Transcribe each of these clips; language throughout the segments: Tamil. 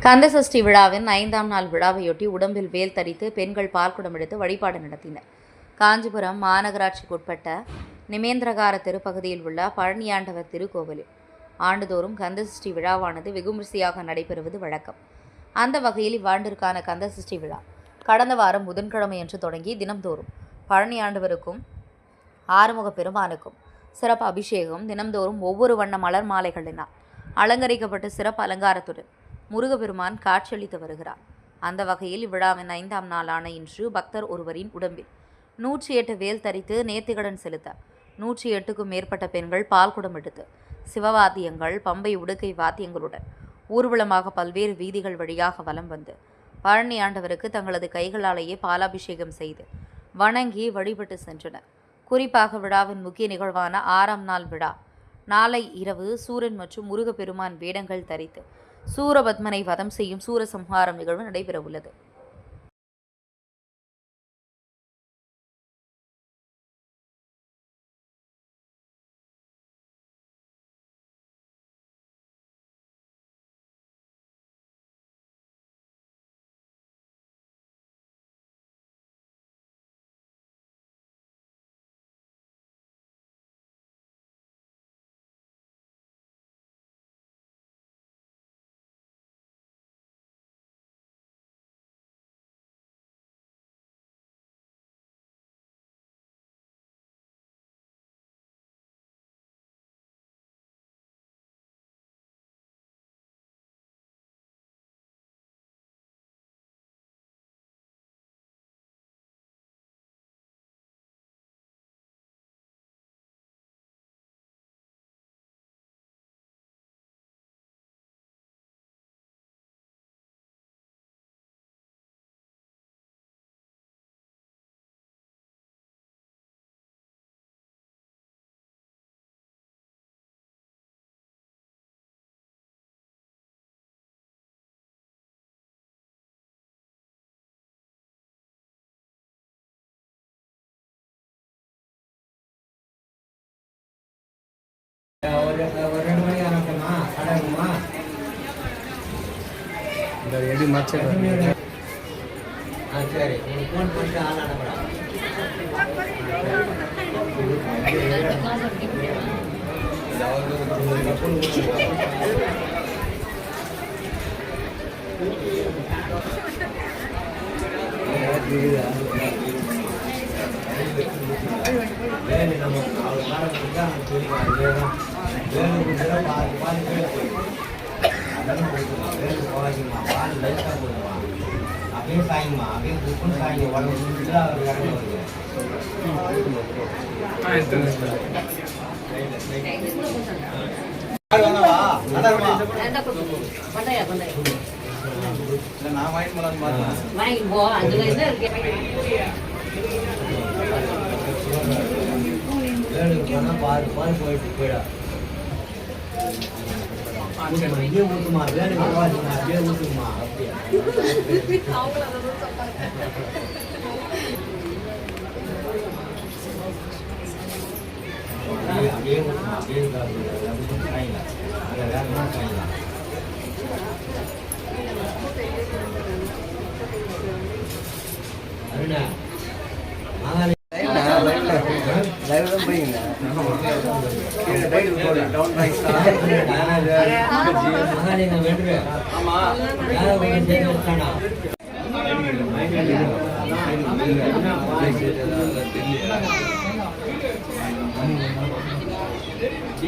கந்தசஷ்டி விழாவின் 5ஆம் நாள் விழாவையொட்டி உடம்பில் வேல் தரித்து பெண்கள் பால்குடம் எடுத்து வழிபாடு நடத்தினர். காஞ்சிபுரம் மாநகராட்சிக்குட்பட்ட நிமேந்திரகார தெருப்பகுதியில் உள்ள பழனியாண்டவர் திருக்கோவிலில் ஆண்டுதோறும் கந்தசஷ்டி விழாவானது வெகுவிமரிசையாக நடைபெறுவது வழக்கம். அந்த வகையில் இவ்வாண்டிற்கான கந்தசஷ்டி விழா கடந்த வாரம் புதன்கிழமையன்று தொடங்கி தினம்தோறும் பழனியாண்டவருக்கும் ஆறுமுக பெருமானுக்கும் சிறப்பு அபிஷேகம், தினம்தோறும் ஒவ்வொரு வண்ண மலர் மாலைகளினால் அலங்கரிக்கப்பட்டு சிறப்பு அலங்காரத்துடன் முருகப்பெருமான் காட்சியளித்து வருகிறார். அந்த வகையில் இவ்விழாவின் 5ஆம் நாளான இன்று பக்தர் ஒருவரின் உடம்பில் 108 வேல் தரித்து நேர்த்திகடன் செலுத்த 108க்கும் மேற்பட்ட பெண்கள் பால்குடம் எடுத்து சிவவாத்தியங்கள், பம்பை உடுக்கை வாத்தியங்களுடன் ஊர்வலமாக பல்வேறு வீதிகள் வழியாக வலம் வந்து பழனி ஆண்டவருக்கு தங்களது கைகளாலேயே பாலாபிஷேகம் செய்து வணங்கி வழிபட்டு சென்றனர். குறிப்பாக விழாவின் முக்கிய நிகழ்வான 6ஆம் நாள் விழா நாளை இரவு சூரன் மற்றும் முருகப்பெருமான் வேடங்கள் தரித்து சூரபத்மனை வதம் செய்யும் சூரசம்ஹாரம் நிகழ்வு நடைபெறவுள்ளது. எப்படி மச்ச சரி ஃபோன் பண்ணிட்டு ஆள் அனுப்புறேன். அப்படியே சாயங்கம்மா, அப்படியே புக்குன்னு சாயங்க உடம்பு அவர் இறங்க வருது. நான் வாங்கி பாரு பாரு போயிட்டு போயிடா அப்படியே ஊத்துமா, வேணுங்க அப்படியே ஊத்துமா. அப்படியே அப்படியே ஊத்துமா, அப்படியே சாயலாம், அதை வேகமாக சாயலாம். அருணா மாதாளி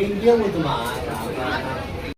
இங்கே ஊத்துமா.